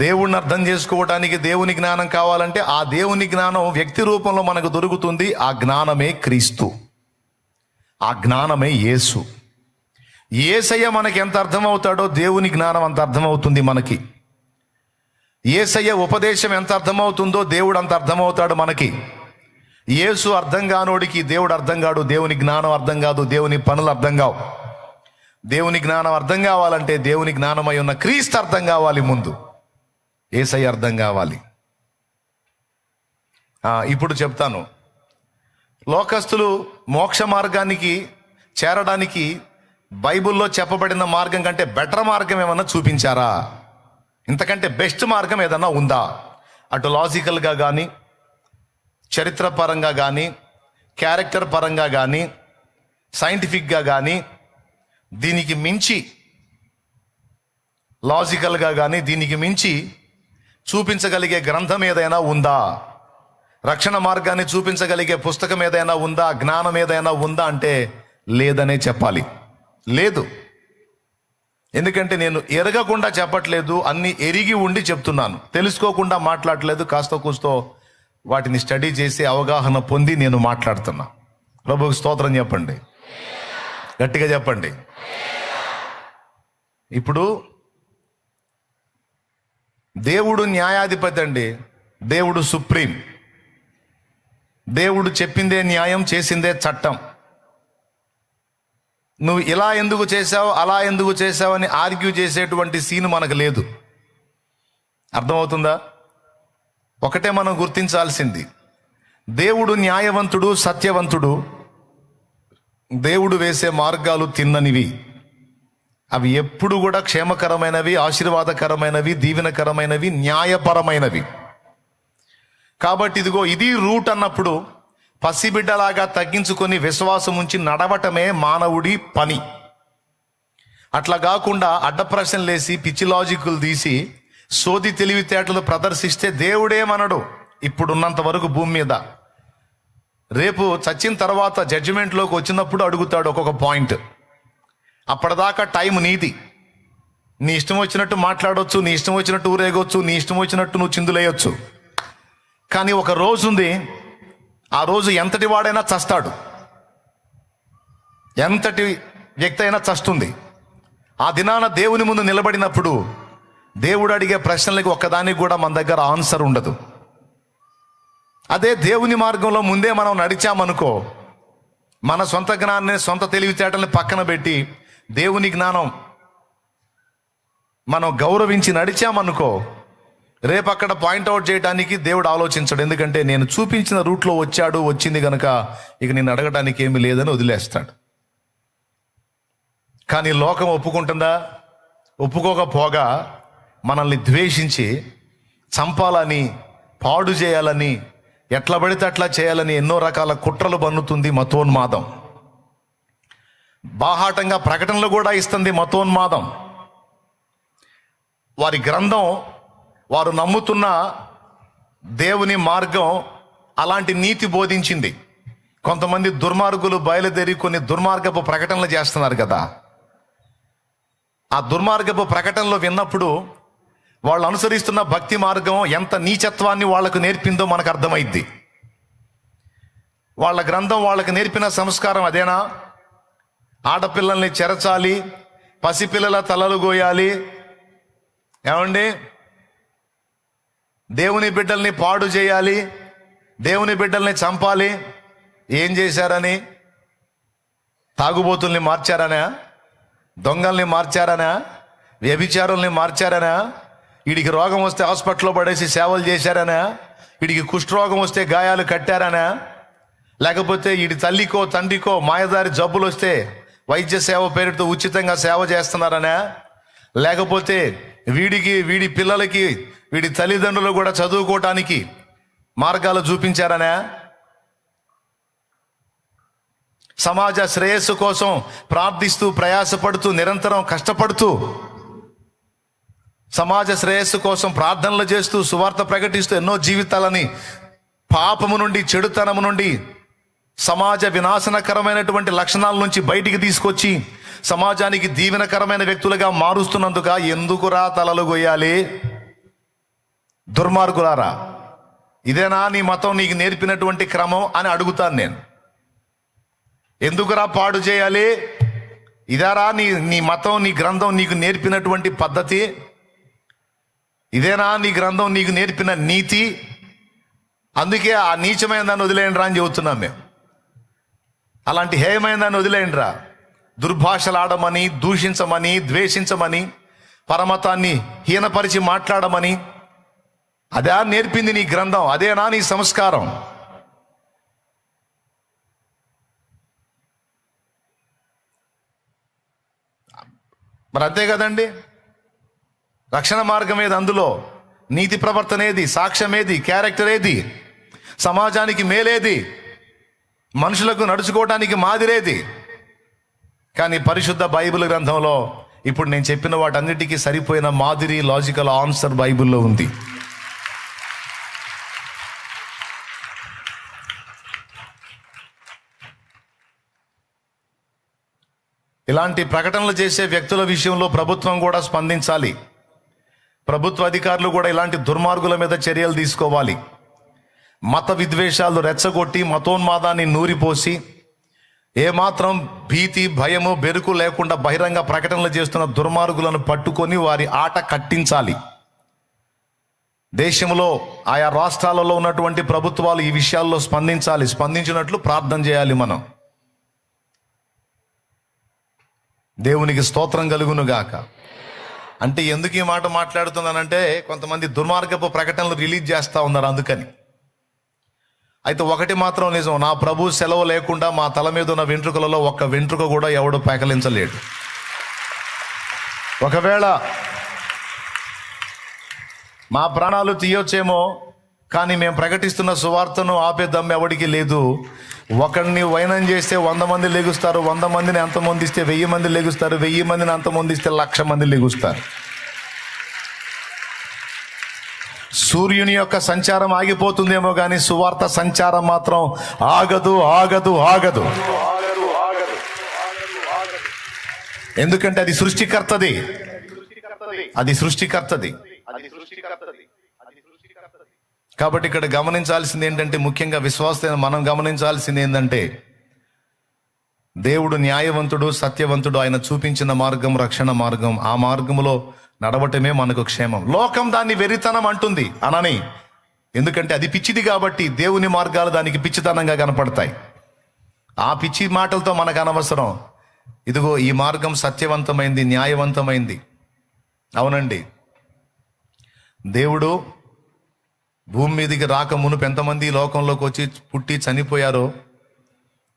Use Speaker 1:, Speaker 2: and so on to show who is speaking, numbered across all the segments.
Speaker 1: దేవుణ్ణి అర్థం చేసుకోవడానికి దేవుని జ్ఞానం కావాలంటే ఆ దేవుని జ్ఞానం వ్యక్తి రూపంలో మనకు దొరుకుతుంది. ఆ జ్ఞానమే క్రీస్తు, ఆ జ్ఞానమే యేసు. యేసయ్య మనకి ఎంత అర్థమవుతాడో దేవుని జ్ఞానం అంత అర్థమవుతుంది మనకి. యేసయ్య ఉపదేశం ఎంత అర్థమవుతుందో దేవుడు అంత అర్థమవుతాడు మనకి. యేసు అర్థం కానోడికి దేవుడు అర్థం కాడు, దేవుని జ్ఞానం అర్థం కాదు, దేవుని పనులు అర్థం కావు. దేవుని జ్ఞానం అర్థం కావాలంటే దేవుని జ్ఞానమై ఉన్న క్రీస్తు అర్థం కావాలి, ముందు యేసయ్య అర్థం కావాలి. ఇప్పుడు చెప్తాను. లోకస్తులు మోక్ష మార్గానికి చేరడానికి బైబిల్లో చెప్పబడిన మార్గం కంటే బెటర్ మార్గం ఏమన్నా చూపించారా? ఇంతకంటే బెస్ట్ మార్గం ఏదన్నా ఉందా? అటు లాజికల్గా కానీ, చరిత్ర పరంగా కానీ, క్యారెక్టర్ పరంగా కానీ, సైంటిఫిక్గా కానీ, దీనికి మించి లాజికల్గా కానీ దీనికి మించి చూపించగలిగే గ్రంథం ఏదైనా ఉందా? రక్షణ మార్గాన్ని చూపించగలిగే పుస్తకం ఏదైనా ఉందా? జ్ఞానం ఏదైనా ఉందా అంటే లేదనే చెప్పాలి. లేదు. ఎందుకంటే నేను ఎరగకుండా చెప్పట్లేదు, అన్ని ఎరిగి ఉండి చెప్తున్నాను. తెలుసుకోకుండా మాట్లాడలేదు, కాస్త కూస్తో వాటిని స్టడీ చేసి అవగాహన పొంది నేను మాట్లాడుతున్నా. ప్రభువుకి స్తోత్రం చెప్పండి, గట్టిగా చెప్పండి. ఇప్పుడు దేవుడు న్యాయాధిపతి అండి, దేవుడు సుప్రీం. దేవుడు చెప్పిందే న్యాయం, చేసిందే చట్టం. నువ్వు ఇలా ఎందుకు చేశావు, అలా ఎందుకు చేశావు అని ఆర్గ్యూ చేసేటువంటి సీన్ మనకు లేదు. అర్థమవుతుందా? ఒకటే మనం గుర్తించాల్సింది, దేవుడు న్యాయవంతుడు, సత్యవంతుడు. దేవుడు వేసే మార్గాలు తిన్ననివి, అవి ఎప్పుడు కూడా క్షేమకరమైనవి, ఆశీర్వాదకరమైనవి, దీవెనకరమైనవి, న్యాయపరమైనవి. కాబట్టి ఇదిగో ఇది రూట్ అన్నప్పుడు పసిబిడ్డలాగా తగ్గించుకొని విశ్వాసం ఉంచి నడవటమే మానవుడి పని. అట్లా కాకుండా అడ్డ ప్రశ్నలేసి పిచ్చి లాజిక్లు తీసి సోది తెలివితేటలు ప్రదర్శిస్తే దేవుడేమనడు ఇప్పుడున్నంత వరకు భూమి మీద. రేపు చచ్చిన తర్వాత జడ్జిమెంట్లోకి వచ్చినప్పుడు అడుగుతాడు ఒక్కొక్క పాయింట్. అప్పటిదాకా టైం నీది. నీ ఇష్టం వచ్చినట్టు మాట్లాడవచ్చు, నీ ఇష్టం వచ్చినట్టు ఊరేగొచ్చు, నీ ఇష్టం వచ్చినట్టు నువ్వు చిందులేయొచ్చు. కానీ ఒక రోజు ఉంది, ఆ రోజు ఎంతటి వాడైనా చస్తాడు, ఎంతటి వ్యక్తి అయినా చస్తుంది. ఆ దినాన దేవుని ముందు నిలబడినప్పుడు దేవుడు అడిగే ప్రశ్నలకు ఒక్కదానికి కూడా మన దగ్గర ఆన్సర్ ఉండదు. అదే దేవుని మార్గంలో ముందే మనం నడిచామనుకో, మన సొంత జ్ఞానాన్ని, సొంత తెలివితేటల్ని పక్కన పెట్టి దేవుని జ్ఞానం మనం గౌరవించి నడిచామనుకో, రేపు అక్కడ పాయింట్అవుట్ చేయడానికి దేవుడు ఆలోచించడు. ఎందుకంటే నేను చూపించిన రూట్లో వచ్చింది కనుక ఇక నేను అడగడానికి ఏమీ లేదని వదిలేస్తాడు. కానీ లోకం ఒప్పుకుంటుందా? ఒప్పుకోకపోగా మనల్ని ద్వేషించి చంపాలని, పాడు చేయాలని, ఎట్లా పడితే అట్లా చేయాలని ఎన్నో రకాల కుట్రలు పన్నుతుంది మతోన్మాదం. బాహాటంగా ప్రకటనలు కూడా ఇస్తుంది మతోన్మాదం. వారి గ్రంథం, వారు నమ్ముతున్న దేవుని మార్గం అలాంటి నీతి బోధించింది. కొంతమంది దుర్మార్గులు బయలుదేరి కొన్ని దుర్మార్గపు ప్రకటనలు చేస్తున్నారు కదా. ఆ దుర్మార్గపు ప్రకటనలు విన్నప్పుడు వాళ్ళు అనుసరిస్తున్న భక్తి మార్గం ఎంత నీచత్వాన్ని వాళ్లకు నేర్పిందో మనకు అర్థమైద్ది. వాళ్ళ గ్రంథం వాళ్ళకి నేర్పిన సంస్కారం అదేనా? ఆడపిల్లల్ని చెరచాలి, పసిపిల్లల తలలు గోయాలి, ఏమండి, దేవుని బిడ్డల్ని పాడు చేయాలి, దేవుని బిడ్డల్ని చంపాలి. ఏం చేశారని? తాగుబోతుల్ని మార్చారనా? దొంగల్ని మార్చారనా? వ్యభిచారుల్ని మార్చారనా? వీడికి రోగం వస్తే హాస్పిటల్లో పడేసి సేవలు చేశారనా? వీడికి కుష్ఠరోగం వస్తే గాయాలు కట్టారనా? లేకపోతే వీడి తల్లికో తండ్రికో మాయదారి జబ్బులు వస్తే వైద్య సేవ పేరుతో ఉచితంగా సేవ చేస్తున్నారనా? లేకపోతే వీడి పిల్లలకి, వీడి తల్లిదండ్రులు కూడా చదువుకోవటానికి మార్గాలు చూపించారనా? సమాజ శ్రేయస్సు కోసం ప్రార్థిస్తూ, ప్రయాసపడుతూ, నిరంతరం కష్టపడుతూ, సమాజ శ్రేయస్సు కోసం ప్రార్థనలు చేస్తూ, సువార్త ప్రకటిస్తూ ఎన్నో జీవితాలని పాపము నుండి, చెడుతనము నుండి, సమాజ వినాశనకరమైనటువంటి లక్షణాల నుంచి బయటికి తీసుకొచ్చి సమాజానికి దీవెనకరమైన వ్యక్తులుగా మారుస్తున్నందుక ఎందుకురా తలలు గొయ్యాలి? దుర్మార్గులారా, ఇదేనా నీ మతం నీకు నేర్పినటువంటి క్రమం అని అడుగుతాను నేను. ఎందుకురా పాడు చేయాలి? ఇదారా నీ మతం, నీ గ్రంథం నీకు నేర్పినటువంటి పద్ధతి? ఇదేనా నీ గ్రంథం నీకు నేర్పిన నీతి? అందుకే ఆ నీచమైన దాన్ని వదిలేయండి రా అని చెబుతున్నాం మేము. అలాంటి హేయమైన దాన్ని వదిలేయండి రా. దుర్భాషలాడమని, దూషించమని, ద్వేషించమని, పరమతాన్ని హీనపరిచి మాట్లాడమని అదే నేర్పింది నీ గ్రంథం? అదేనా నీ సంస్కారం? మరి అంతే కదండి. రక్షణ మార్గం ఏది? అందులో నీతి ప్రవర్తన ఏది? సాక్ష్యం ఏది? క్యారెక్టర్ ఏది? సమాజానికి మేలేది? మనుషులకు నడుచుకోవడానికి మాదిరేది? కానీ పరిశుద్ధ బైబిల్ గ్రంథంలో ఇప్పుడు నేను చెప్పిన వాటన్నిటికీ సరిపోయిన మాదిరి, లాజికల్ ఆన్సర్ బైబిల్లో ఉంది. ఇలాంటి ప్రకటనలు చేసే వ్యక్తుల విషయంలో ప్రభుత్వం కూడా స్పందించాలి. ప్రభుత్వ అధికారులు కూడా ఇలాంటి దుర్మార్గుల మీద చర్యలు తీసుకోవాలి. మత విద్వేషాలు రెచ్చగొట్టి మతోన్మాదాన్ని నూరిపోసి ఏమాత్రం భీతి, భయము, బెరుకు లేకుండా బహిరంగ ప్రకటనలు చేస్తున్న దుర్మార్గులను పట్టుకొని వారి ఆట కట్టించాలి. దేశంలో ఆయా రాష్ట్రాలలో ఉన్నటువంటి ప్రభుత్వాలు ఈ విషయాల్లో స్పందించాలి. స్పందించినట్లు ప్రార్థన చేయాలి మనం. దేవునికి స్తోత్రం కలుగును గాక. అంటే ఎందుకు ఈ మాట మాట్లాడుతున్నానంటే, కొంతమంది దుర్మార్గపు ప్రకటనలు రిలీజ్ చేస్తూ ఉన్నారు అందుకని. అయితే ఒకటి మాత్రం నిజం, నా ప్రభు సెలవు లేకుండా మా తల మీద ఉన్న వెంట్రుకలలో ఒక్క వెంట్రుక కూడా ఎవడు పెకలించలేడు. ఒకవేళ మా ప్రాణాలు తీయొచ్చేమో, కానీ మేము ప్రకటిస్తున్న సువార్తను ఆపే దమ్ము ఎవడికి లేదు. ఒకరిని వైనం చేస్తే 100 మంది లెగుస్తారు, 100 మందిని అంతమొందిస్తే 1000 మంది లెగుస్తారు, 1000 మందిని అంతమొందిస్తే 1,00,000 మంది లెగుస్తారు. సూర్యుని యొక్క సంచారం ఆగిపోతుందేమో కానీ సువార్త సంచారం మాత్రం ఆగదు, ఆగదు, ఆగదు. ఎందుకంటే అది సృష్టికర్తది. అది సృష్టికర్తది. కాబట్టి ఇక్కడ గమనించాల్సింది ఏంటంటే, ముఖ్యంగా విశ్వాసమైన మనం గమనించాల్సింది ఏంటంటే, దేవుడు న్యాయవంతుడు, సత్యవంతుడు. ఆయన చూపించిన మార్గం రక్షణ మార్గం. ఆ మార్గంలో నడవటమే మనకు క్షేమం. లోకం దాన్ని వెర్రితనం అంటుంది అనని, ఎందుకంటే అది పిచ్చిది కాబట్టి దేవుని మార్గాలు దానికి పిచ్చితనంగా కనపడతాయి. ఆ పిచ్చి మాటలతో మనకు అనవసరం. ఇదిగో ఈ మార్గం సత్యవంతమైంది, న్యాయవంతమైంది. అవునండి, దేవుడు భూమి మీదకి రాక మునుపు ఎంతమంది లోకంలోకి వచ్చి పుట్టి చనిపోయారో,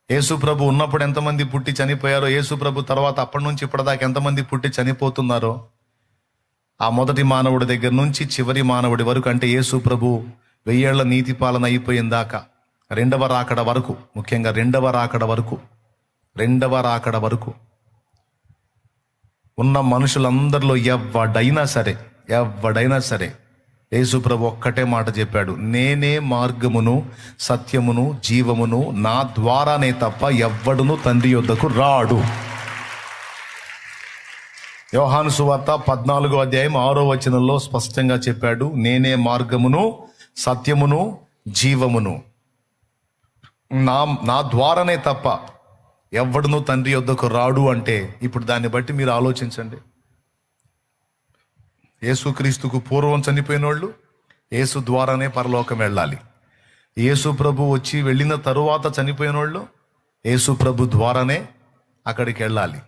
Speaker 1: యేసు ప్రభు ఉన్నప్పుడు ఎంతమంది పుట్టి చనిపోయారో, యేసు ప్రభు తర్వాత అప్పటి నుంచి ఇప్పటిదాకా ఎంతమంది పుట్టి చనిపోతున్నారో, ఆ మొదటి మానవుడి దగ్గర నుంచి చివరి మానవుడి వరకు, అంటే యేసు ప్రభు 1000 ఏళ్ల నీతి పాలన అయిపోయిన దాకా, రెండవ రాకడ వరకు, ముఖ్యంగా రెండవ రాకడ వరకు ఉన్న మనుషులందరిలో ఎవడైనా సరే యేసు ప్రభు ఒక్కటే మాట చెప్పాడు, నేనే మార్గమును, సత్యమును, జీవమును, నా ద్వారానే తప్ప ఎవ్వడును తండ్రి యొద్దకు రాడు. యోహాను సువార్త 14వ అధ్యాయం 6వ వచనంలో స్పష్టంగా చెప్పాడు, నేనే మార్గమును, సత్యమును, జీవమును, నా ద్వారానే తప్ప ఎవ్వడును తండ్రి యొద్దకు రాడు. అంటే ఇప్పుడు దాన్ని బట్టి మీరు ఆలోచించండి. యేసుక్రీస్తుకు పూర్వం చనిపోయిన వాళ్ళు యేసు ద్వారానే పరలోకం వెళ్ళాలి. యేసు ప్రభు వచ్చి వెళ్ళిన తరువాత చనిపోయిన వాళ్ళు యేసు ప్రభు ద్వారానే అక్కడికి వెళ్ళాలి.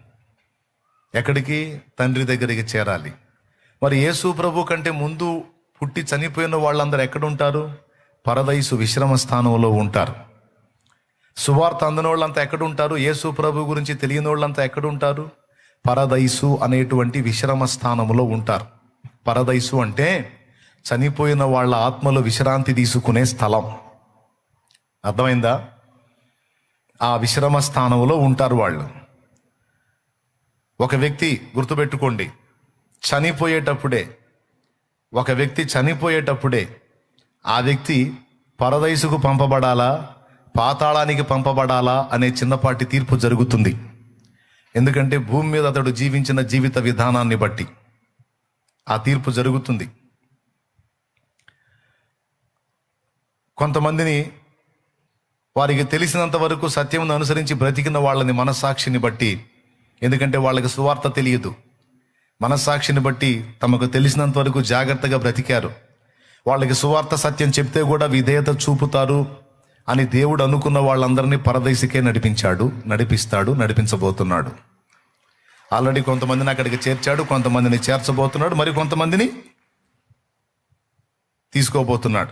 Speaker 1: ఎక్కడికి? తండ్రి దగ్గరికి చేరాలి. మరి యేసు ప్రభు కంటే ముందు పుట్టి చనిపోయిన వాళ్ళందరూ ఎక్కడుంటారు? పరదైసు విశ్రమ స్థానంలో ఉంటారు. సువార్త అందని వాళ్ళంతా ఎక్కడుంటారు? యేసు ప్రభు గురించి తెలియని వాళ్ళంతా ఎక్కడుంటారు? పరదైసు అనేటువంటి విశ్రమ స్థానంలో ఉంటారు. పరదైసు అంటే చనిపోయిన వాళ్ళ ఆత్మలు విశ్రాంతి తీసుకునే స్థలం. అర్థమైందా? ఆ విశ్రమ స్థానంలో ఉంటారు వాళ్ళు. ఒక వ్యక్తి, గుర్తుపెట్టుకోండి, ఒక వ్యక్తి చనిపోయేటప్పుడే ఆ వ్యక్తి పరదైసుకు పంపబడాలా, పాతాళానికి పంపబడాలా అనే చిన్నపాటి తీర్పు జరుగుతుంది. ఎందుకంటే భూమి మీద అతడు జీవించిన జీవిత విధానాన్ని బట్టి ఆ తీర్పు జరుగుతుంది. కొంతమందిని వారికి తెలిసినంత వరకు సత్యమును అనుసరించి బ్రతికిన వాళ్ళని మనస్సాక్షిని బట్టి, ఎందుకంటే వాళ్ళకి సువార్త తెలియదు, మనస్సాక్షిని బట్టి తమకు తెలిసినంత వరకు జాగ్రత్తగా బ్రతికారు. వాళ్ళకి సువార్త సత్యం చెప్తే కూడా విధేయత చూపుతారు అని దేవుడు అనుకున్న వాళ్ళందరినీ పరదేశికే నడిపిస్తాడు, నడిపించబోతున్నాడు. ఆల్రెడీ కొంతమందిని అక్కడికి చేర్చాడు, కొంతమందిని చేర్చబోతున్నాడు, మరి కొంతమందిని తీసుకోబోతున్నాడు.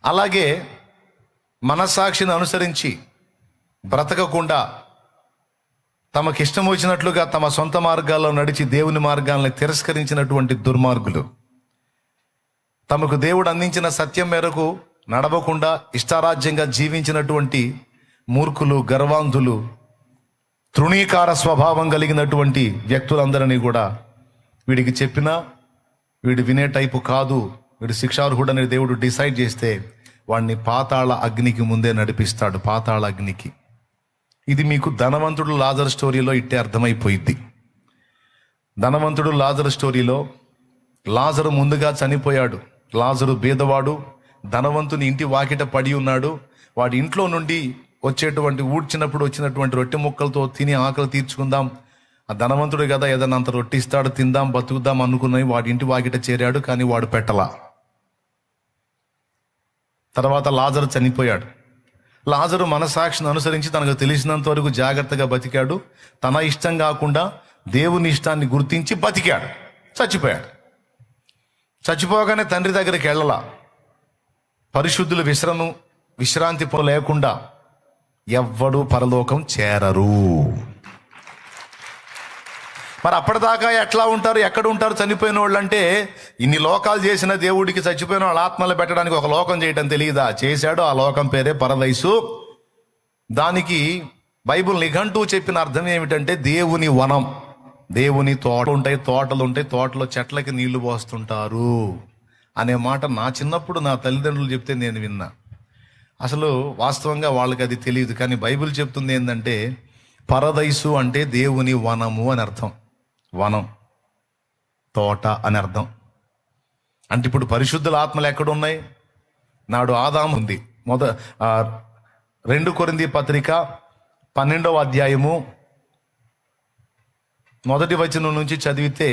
Speaker 1: అలాగే మనస్సాక్షిని అనుసరించి బ్రతకకుండా తమకిష్టం వచ్చినట్లుగా తమ సొంత మార్గాల్లో నడిచి దేవుని మార్గాలను తిరస్కరించినటువంటి దుర్మార్గులు, తమకు దేవుడు అందించిన సత్యం మేరకు నడవకుండా ఇష్టారాజ్యంగా జీవించినటువంటి మూర్ఖులు, గర్వాంధులు, తృణీకార స్వభావం కలిగినటువంటి వ్యక్తులందరినీ కూడా వీడికి చెప్పినా వీడు వినే టైపు కాదు, వీడు శిక్షార్హుడని దేవుడు డిసైడ్ చేస్తే వాడిని పాతాళ అగ్నికి ముందే నడిపిస్తాడు, పాతాళ అగ్నికి. ఇది మీకు ధనవంతుడు లాజరు స్టోరీలో ఇట్టే అర్థమైపోయింది. ధనవంతుడు లాజరు స్టోరీలో లాజరు ముందుగా చనిపోయాడు. లాజరు బీదవాడు, ధనవంతుని ఇంటి వాకిట పడి ఉన్నాడు. వాడి ఇంట్లో నుండి ఊడ్చినప్పుడు వచ్చినటువంటి రొట్టె ముక్కలతో తిని ఆకలి తీర్చుకుందాం, ఆ ధనవంతుడు కదా ఏదైనా అంత రొట్టె ఇస్తాడు, తిందాం బతుకుదాం అనుకున్నాయి. వాడి ఇంటి వాకిట చేరాడు, కానీ వాడు పెట్టలా. తర్వాత లాజరు చనిపోయాడు. లాజరు మనసాక్షిని అనుసరించి తనకు తెలిసినంత వరకు జాగ్రత్తగా బతికాడు. తన ఇష్టం కాకుండా దేవుని ఇష్టాన్ని గుర్తించి బతికాడు. చచ్చిపోగానే తండ్రి దగ్గరికి వెళ్ళలా. పరిశుద్ధులు విశ్రాంతి లేకుండా ఎవ్వడు పరలోకం చేరరు. మరి అప్పటిదాకా ఎట్లా ఉంటారు, ఎక్కడ ఉంటారు చనిపోయిన వాళ్ళు? అంటే ఇన్ని లోకాలు చేసిన దేవుడికి చచ్చిపోయిన వాళ్ళ ఆత్మలు పెట్టడానికి ఒక లోకం చేయటం తెలియదా? చేశాడు. ఆ లోకం పేరే పరదైసు. దానికి బైబిల్ నిఘంటువు చెప్పిన అర్థం ఏమిటంటే దేవుని వనం, దేవుని తోటలు ఉంటాయి, తోటలో చెట్లకి నీళ్లు పోస్తుంటారు అనే మాట నా చిన్నప్పుడు నా తల్లిదండ్రులు చెప్తే నేను విన్నా. అసలు వాస్తవంగా వాళ్ళకి అది తెలియదు, కానీ బైబిల్ చెప్తుంది ఏంటంటే పరదైసు అంటే దేవుని వనము అని అర్థం. వనం, తోట అని అర్థం. అంటే ఇప్పుడు పరిశుద్ధుల ఆత్మలు ఎక్కడున్నాయి? నాడు ఆదాము ఉంది. 2 కొరింథీ పత్రిక 12వ అధ్యాయము 1వ వచనం నుంచి చదివితే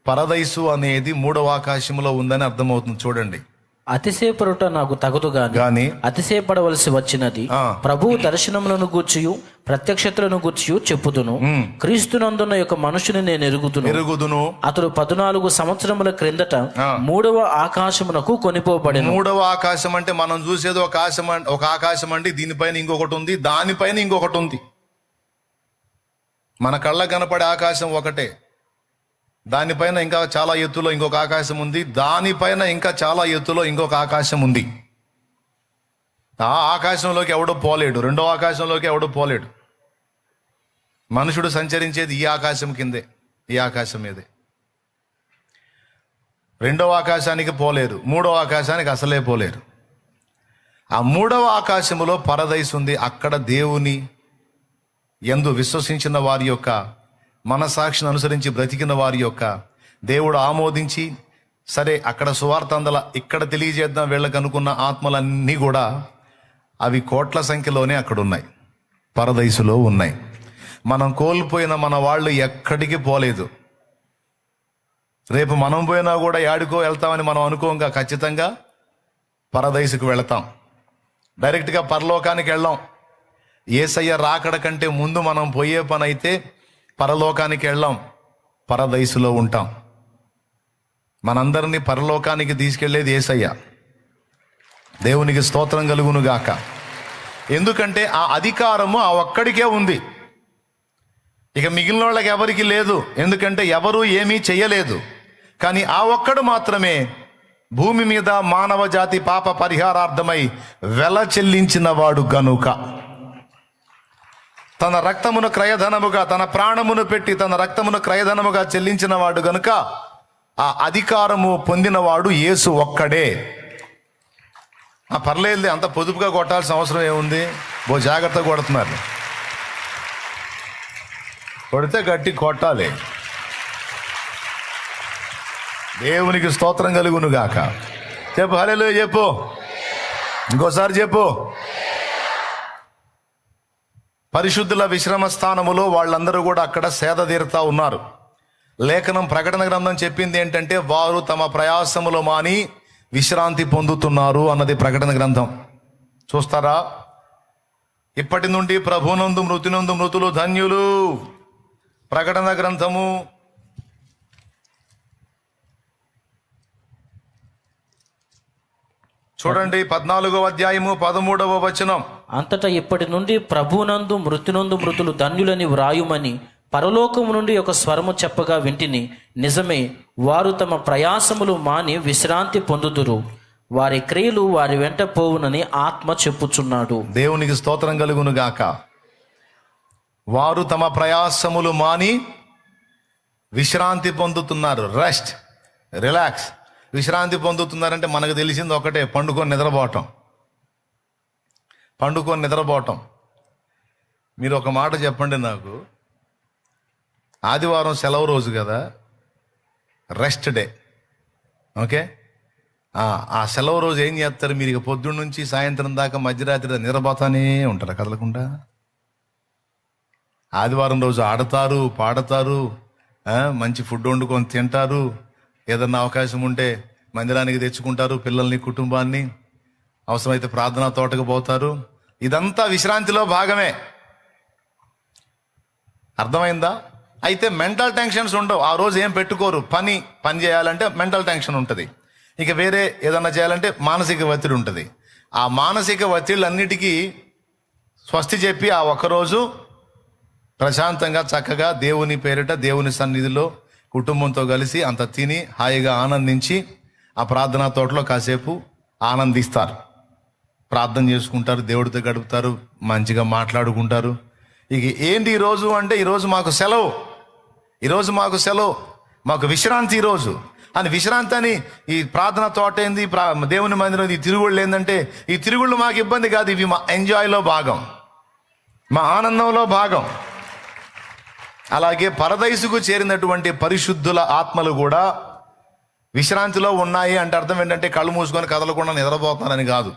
Speaker 1: పరదైసు అనేది 3వ ఆకాశంలో ఉందని అర్థమవుతుంది. చూడండి.
Speaker 2: అతిశయపడుట నాకు తగదు గాని అతిశయపడవలసి వచ్చినది ప్రభువు దర్శనములను గూర్చియు ప్రత్యక్షతలను గూర్చియు చెప్పుదును. క్రీస్తునందున్న యొక్క మనుషుని నేను ఎరుగుదును. అతడు 14 సంవత్సరముల క్రిందట 3వ ఆకాశమునకు కొనిపోబడెను.
Speaker 1: 3వ ఆకాశం అంటే మనం చూసేది ఒక ఆకాశం అండి. దీనిపైన ఇంకొకటి ఉంది, దానిపైన ఇంకొకటి ఉంది. మన కళ్ళ కనపడే ఆకాశం ఒకటే, దానిపైన ఇంకా చాలా ఎత్తులో ఇంకొక ఆకాశం ఉంది, దానిపైన ఇంకా చాలా ఎత్తులో ఇంకొక ఆకాశం ఉంది. ఆ ఆకాశంలోకి ఎవడో పోలేడు, 2వ ఆకాశంలోకి ఎవడో పోలేడు. మనుషుడు సంచరించేది ఈ ఆకాశం కిందే, ఈ ఆకాశం మీదే. 2వ ఆకాశానికి పోలేరు, 3వ ఆకాశానికి అసలే పోలేరు. ఆ 3వ ఆకాశములో పరదైసు ఉంది. అక్కడ దేవుని యందు విశ్వసించిన వారి యొక్క మనసాక్షిని అనుసరించి బ్రతికిన వారి యొక్క దేవుడు ఆమోదించి, సరే అక్కడ సువార్త ఇక్కడ తెలియజేద్దాం వీళ్ళకి అనుకున్న ఆత్మలన్నీ కూడా అవి కోట్ల సంఖ్యలోనే అక్కడ ఉన్నాయి, పరదైసులో ఉన్నాయి. మనం కోల్పోయిన మన వాళ్ళు ఎక్కడికి పోలేదు. రేపు మనం పోయినా కూడా యాడికో వెళ్తామని మనం అనుకోంగా, ఖచ్చితంగా పరదైసుకు వెళతాం. డైరెక్ట్గా పరలోకానికి వెళ్ళాం. యేసయ్య రాకడ కంటే ముందు మనం పోయే పని అయితే పరలోకానికి వెళ్ళాం, పరదైసులో ఉంటాం. మనందరినీ పరలోకానికి తీసుకెళ్లేది యేసయ్య. దేవునికి స్తోత్రం కలుగును గాక. ఎందుకంటే ఆ అధికారము ఆ ఒక్కడికే ఉంది, ఇక మిగిలిన వాళ్ళకి ఎవరికి లేదు. ఎందుకంటే ఎవరు ఏమీ చెయ్యలేదు. కానీ ఆ ఒక్కడు మాత్రమే భూమి మీద మానవ జాతి పాప పరిహారార్థమై వెల చెల్లించిన వాడు గనుక, తన రక్తమును క్రయధనముగా, తన ప్రాణమును పెట్టి తన రక్తమును క్రయధనముగా చెల్లించిన వాడు గనుక ఆ అధికారము పొందినవాడు యేసు ఒక్కడే. పర్లేదు, అంత పొదుపుగా కొట్టాల్సిన అవసరం ఏముంది? జాగ్రత్తగా కొడుతున్నారు. కొడితే గట్టి కొట్టాలి. దేవునికి స్తోత్రం కలుగును గాక. చెప్పు హల్లెలూయా చెప్పు. ఇంకోసారి చెప్పు. పరిశుద్ధుల విశ్రమ స్థానములో వాళ్ళందరూ కూడా అక్కడ సేద తీరుతా ఉన్నారు. లేఖనం ప్రకటన గ్రంథం చెప్పింది ఏంటంటే వారు తమ ప్రయాసములు మాని విశ్రాంతి పొందుతున్నారు అన్నది ప్రకటన గ్రంథం. చూస్తారా? ఇప్పటి నుండి ప్రభునందు మృతినందు మృతులు ధన్యులు. ప్రకటన గ్రంథము 14వ అధ్యాయము 13వ వచనం.
Speaker 2: అంతటా ఇప్పటి నుండి ప్రభునందు మృతినందు మృతులు ధన్యులని వ్రాయుమని పరలోకము నుండి ఒక స్వరము చెప్పగా వింటిని. నిజమే, వారు తమ ప్రయాసములు మాని విశ్రాంతి పొందుదురు, వారి క్రియలు వారి వెంట పోవునని ఆత్మ చెప్పుచున్నాడు.
Speaker 1: దేవునికి స్తోత్రం కలుగును గాక. వారు తమ ప్రయాసములు మాని విశ్రాంతి పొందుతున్నారు. Rest, relax. విశ్రాంతి పొందుతున్నారంటే మనకు తెలిసింది ఒకటే, పండుకొని నిద్రపోవటం. మీరు ఒక మాట చెప్పండి నాకు. ఆదివారం సెలవు రోజు కదా, రెస్ట్ డే. ఓకే, ఆ సెలవు రోజు ఏం చేస్తారు మీరు? ఇక పొద్దున్న నుంచి సాయంత్రం దాకా మధ్యరాత్రి నిద్రపోతానే ఉంటారు కదలకుండా. ఆదివారం రోజు ఆడతారు, పాడతారు, మంచి ఫుడ్ వండుకొని తింటారు, ఏదన్నా అవకాశం ఉంటే మందిరానికి తెచ్చుకుంటారు పిల్లల్ని, కుటుంబాన్ని, అవసరమైతే ప్రార్థనా తోటకు పోతారు. ఇదంతా విశ్రాంతిలో భాగమే. అర్థమైందా? అయితే మెంటల్ టెన్షన్స్ ఉండవు. ఆ రోజు ఏం పెట్టుకోరు. పని చేయాలంటే మెంటల్ టెన్షన్ ఉంటుంది. ఇక వేరే ఏదన్నా చేయాలంటే మానసిక ఒత్తిడి ఉంటుంది. ఆ మానసిక ఒత్తిళ్ళన్నిటికీ స్వస్తి చెప్పి ఆ ఒక్కరోజు ప్రశాంతంగా చక్కగా దేవుని పేరిట దేవుని సన్నిధిలో కుటుంబంతో కలిసి అంత తిని హాయిగా ఆనందించి ఆ ప్రార్థనా తోటలో కాసేపు ఆనందిస్తారు, ప్రార్థన చేసుకుంటారు, దేవుడితో గడుపుతారు, మంచిగా మాట్లాడుకుంటారు. ఇక ఏంటి ఈరోజు అంటే, ఈరోజు మాకు సెలవు, మాకు విశ్రాంతి ఈరోజు అని. విశ్రాంతి అని ఈ ప్రార్థన తోట ఏంది, దేవుని మందిరం, ఈ తిరుగుళ్ళు ఏంటంటే, ఈ తిరుగుళ్ళు మాకు ఇబ్బంది కాదు, ఇవి మా ఎంజాయ్లో భాగం, మా ఆనందంలో భాగం. అలాగే పరదైసుకు చేరినటువంటి పరిశుద్ధుల ఆత్మలు కూడా విశ్రాంతిలో ఉన్నాయి అంటే అర్థం ఏంటంటే కళ్ళు మూసుకొని కదలకుండా నిద్రపోతున్నారని కాదు.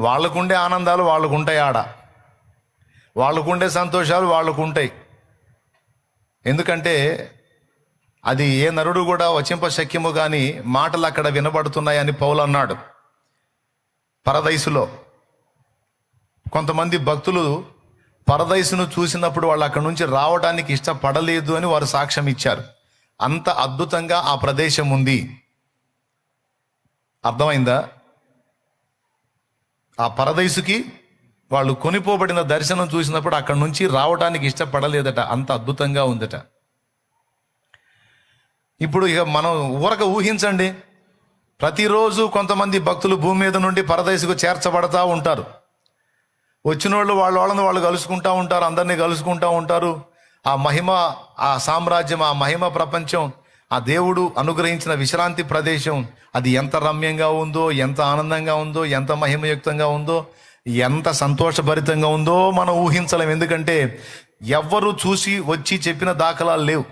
Speaker 1: వాళ్ళకుండే ఆనందాలు వాళ్ళకుంటాయి, వాళ్ళకుండే సంతోషాలు వాళ్ళకుంటాయి. ఎందుకంటే అది ఏ నరుడు కూడా వచింపశక్యము కానీ మాటలు అక్కడ వినబడుతున్నాయని పౌలు అన్నాడు. పరదైసులో కొంతమంది భక్తులు పరదైసును చూసినప్పుడు వాళ్ళు అక్కడి నుంచి రావడానికి ఇష్టపడలేదు అని వారు సాక్ష్యం ఇచ్చారు. అంత అద్భుతంగా ఆ ప్రదేశం ఉంది. అర్థమైందా? ఆ పరదైసుకి వాళ్ళు కొనిపోబడిన దర్శనం చూసినప్పుడు అక్కడి నుంచి రావడానికి ఇష్టపడలేదట, అంత అద్భుతంగా ఉందట. ఇప్పుడు ఇక మనం ఊహించండి, ప్రతిరోజు కొంతమంది భక్తులు భూమి మీద నుండి పరదైసుకు చేర్చబడతా ఉంటారు. వచ్చిన వాళ్ళని వాళ్ళు కలుసుకుంటూ ఉంటారు, అందరినీ కలుసుకుంటూ ఉంటారు. ఆ మహిమ, ఆ సామ్రాజ్యం, ఆ మహిమ ప్రపంచం, ఆ దేవుడు అనుగ్రహించిన విశ్రాంతి ప్రదేశం, అది ఎంత రమ్యంగా ఉందో, ఎంత ఆనందంగా ఉందో, ఎంత మహిమయుక్తంగా ఉందో, ఎంత సంతోషభరితంగా ఉందో మనం ఊహించలేం. ఎందుకంటే ఎవ్వరు చూసి వచ్చి చెప్పిన దాఖలాలు లేవు.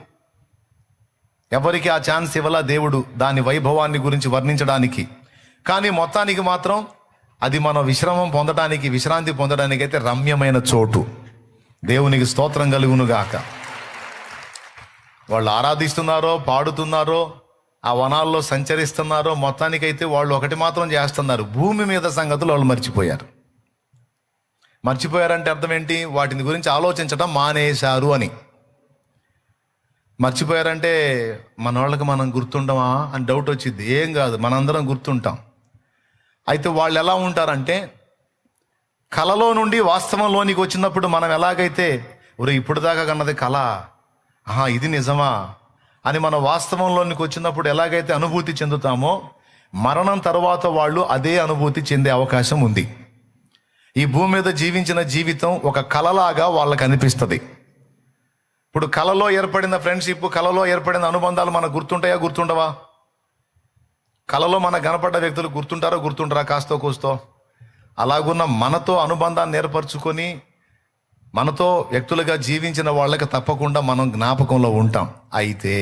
Speaker 1: ఎవరికి ఆ ఛాన్స్ ఇవ్వలా దేవుడు దాని వైభవాన్ని గురించి వర్ణించడానికి. కానీ మొత్తానికి మాత్రం అది మనం విశ్రాంతి పొందడానికి అయితే రమ్యమైన చోటు. దేవునికి స్తోత్రం కలుగునుగాక. వాళ్ళు ఆరాధిస్తున్నారో, పాడుతున్నారో, ఆ వనాల్లో సంచరిస్తున్నారో, మొత్తానికైతే వాళ్ళు ఒకటి మాత్రం చేస్తున్నారు, భూమి మీద సంగతులు వాళ్ళు మర్చిపోయారంటే అర్థం ఏంటి? వాటిని గురించి ఆలోచించడం మానేశారు అని. మర్చిపోయారంటే మన వాళ్ళకి మనం గుర్తుండమా అని డౌట్ వచ్చింది. ఏం కాదు, మనందరం గుర్తుంటాం. అయితే వాళ్ళు ఎలా ఉంటారంటే, కలలో నుండి వాస్తవంలోనికి వచ్చినప్పుడు మనం ఎలాగైతే ఇప్పుడు దాకా కన్నది కళ, ఇది నిజమా అని మనం వాస్తవంలోనికి వచ్చినప్పుడు ఎలాగైతే అనుభూతి చెందుతామో, మరణం తర్వాత వాళ్ళు అదే అనుభూతి చెందే అవకాశం ఉంది. ఈ భూమి మీద జీవించిన జీవితం ఒక కళలాగా వాళ్ళకి అనిపిస్తుంది. ఇప్పుడు కళలో ఏర్పడిన ఫ్రెండ్షిప్, కళలో ఏర్పడిన అనుబంధాలు మనకు గుర్తుండవా? కళలో మనకు కనపడ్డ వ్యక్తులు గుర్తుంటారా కాస్తో కూస్తో? అలాగున్న మనతో అనుబంధాన్ని ఏర్పరచుకొని మనతో వ్యక్తులుగా జీవించిన వాళ్ళకి తప్పకుండా మనం జ్ఞాపకంలో ఉంటాం. అయితే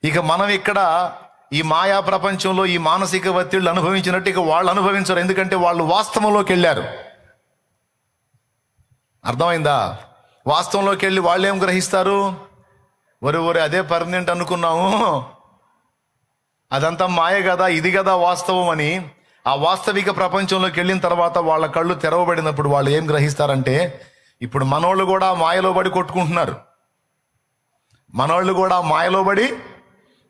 Speaker 1: ఇక మనం ఇక్కడ ఈ మాయా ప్రపంచంలో ఈ మానసిక ఒత్తిళ్ళు అనుభవించినట్టు ఇక వాళ్ళు అనుభవించరు. ఎందుకంటే వాళ్ళు వాస్తవంలోకి వెళ్ళారు. అర్థమైందా? వాస్తవంలోకి వెళ్ళి వాళ్ళు ఏం గ్రహిస్తారు? ఒరే అదే పర్మనెంట్ అనుకున్నాము, అదంతా మాయ కదా, ఇది కదా వాస్తవం అని. ఆ వాస్తవిక ప్రపంచంలోకి వెళ్ళిన తర్వాత వాళ్ళ కళ్ళు తెరవబడినప్పుడు వాళ్ళు ఏం గ్రహిస్తారంటే, ఇప్పుడు మనోళ్ళు కూడా మాయలో పడి కొట్టుకుంటున్నారు. మనోళ్ళు కూడా మాయలో పడి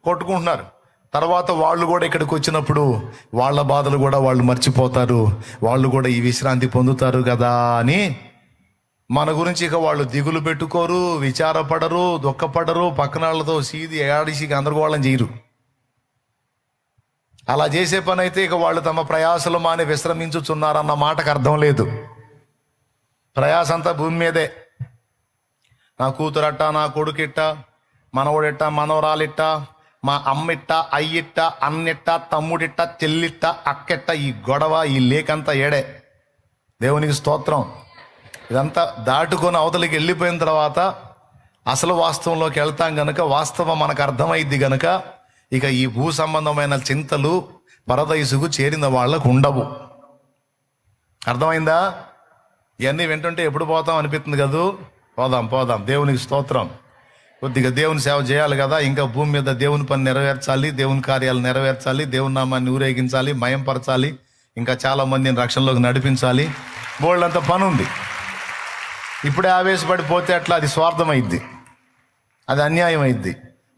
Speaker 1: కొట్టుకుంటున్నారు. తర్వాత వాళ్ళు కూడా ఇక్కడికి వచ్చినప్పుడు వాళ్ళ బాధలు కూడా వాళ్ళు మర్చిపోతారు. వాళ్ళు కూడా ఈ విశ్రాంతి పొందుతారు కదా అని మన గురించి ఇక వాళ్ళు దిగులు పెట్టుకోరు, విచారపడరు, దుఃఖపడరు, పక్కన వాళ్ళతో సీది ఏడిసి గందరగోళం చేయరు. అలా చేసే పని అయితే ఇక వాళ్ళు తమ ప్రయాసలు మాని విశ్రమించుచున్నారన్న మాటకు అర్థం లేదు. ప్రయాస అంతా భూమి మీదే. నా కూతురట్ట, నా కొడుకిట్ట, మనవడిట్ట, మనవరాలిట్ట, మా అమ్మిట్ట, అయ్యిట్ట, అన్నిట్ట, తమ్ముడిట్ట, చెల్లిట్ట, అక్కెట్ట, ఈ గొడవ, ఈ లేకంతా ఏడే. దేవునికి స్తోత్రం. ఇదంతా దాటుకొని అవతలికి వెళ్ళిపోయిన తర్వాత అసలు వాస్తవంలోకి వెళ్తాం గనక, వాస్తవం మనకు అర్థమైద్ది గనక ఇక ఈ భూ సంబంధమైన చింతలు పరదైసుకు చేరిన వాళ్ళకు ఉండవు. అర్థమైందా? ఇవన్నీ వింటుంటే ఎప్పుడు పోతాం అనిపిస్తుంది కదూ. పోదాం. దేవునికి స్తోత్రం. కొద్దిగా దేవుని సేవ చేయాలి కదా. ఇంకా భూమి మీద దేవుని పని నెరవేర్చాలి, దేవుని కార్యాలు నెరవేర్చాలి, దేవుని నామాన్ని ఊరేగించాలి, మయంపరచాలి, ఇంకా చాలా మందిని రక్షణలోకి నడిపించాలి. బోళ్ళంత పని ఉంది. ఇప్పుడే ఆవేశపడిపోతే అట్లా అది స్వార్థమైద్ది, అది అన్యాయం అయిద్ది.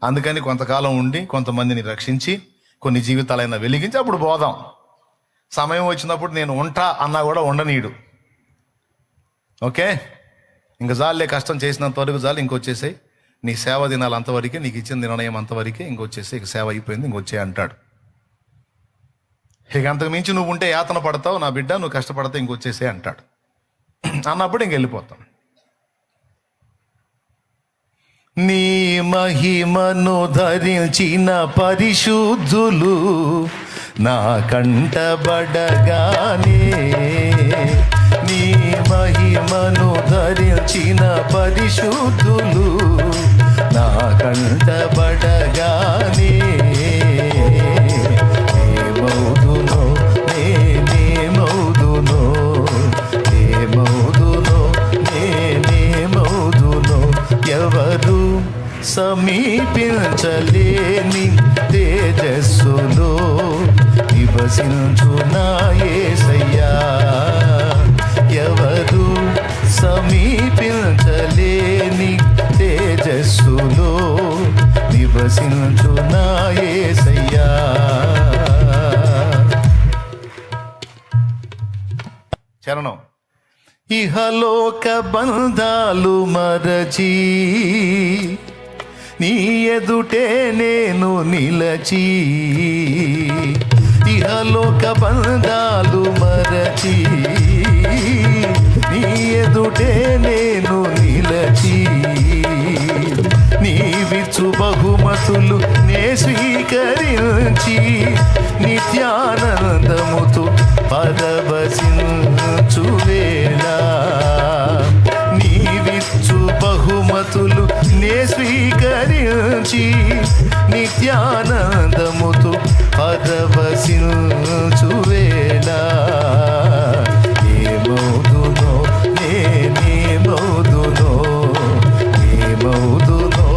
Speaker 1: అందుకని కొంతకాలం ఉండి కొంతమందిని రక్షించి కొన్ని జీవితాలైనా వెలిగించి అప్పుడు పోదాం. సమయం వచ్చినప్పుడు నేను ఉంటా అన్నా కూడా ఉండనీయుడు. ఓకే, ఇంక జాలే, కష్టం చేసినంత వరకు చాలు, ఇంకొచ్చేసాయి. నీ సేవ దినాలు అంతవరకే, నీకు ఇచ్చిన నిర్ణయం అంతవరకే, ఇంకొచ్చేసి ఇక సేవ అయిపోయింది, ఇంకొచ్చే అంటాడు. ఇక అంతకు మించి నువ్వు ఉంటే యాతన పడతావు నా బిడ్డ, నువ్వు కష్టపడతావు, ఇంకొచ్చేసే అంటాడు. అన్నప్పుడు ఇంకెళ్ళిపోతాం. నీ మహిమను ధరించిన పరిశుద్ధులు నా కంటబడగానే, నీ మహిమను ధరించిన పరిశుద్ధులు నా కంటబడగానే, ఏమౌదునో నేనేమౌదునో, ఏమౌదునో నేనేమౌదునో, ఎవరు సమీపించలేని తేజస్సులో నివసించు నా యేసయ్యా, ఎవరు సమీపించలేని తేజస్సులో నివసించు నా యేసయ్యా. చరణం. ఇహలోక బంధాలు మరచి నీ ఎదుటే నేను నిలచి, ఇహలోక బంధాలు మరచి నీ ఎదుటే నేను నిలచి, నీవిచ్చు బహుమతులు నే స్వీకరించి నిత్యానందముతో పరవశించు వేళ, నీవిచ్చు బహుమతులు నే స్వీకరించి నిత్యానందముతో పరవశించు వేళ, ఏమౌదునో నేనేమౌదునో, ఏమౌదునో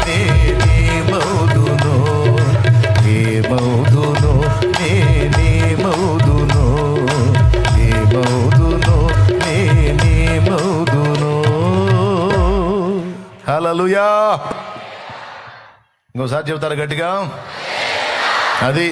Speaker 1: నేనేమౌదునో, ఏమౌదునో నేనేమౌదునో, ఏమౌదునో నేనేమౌదునో. హల్లెలూయా. ఇంకోసారి చెబుతారు గట్టిగా. అది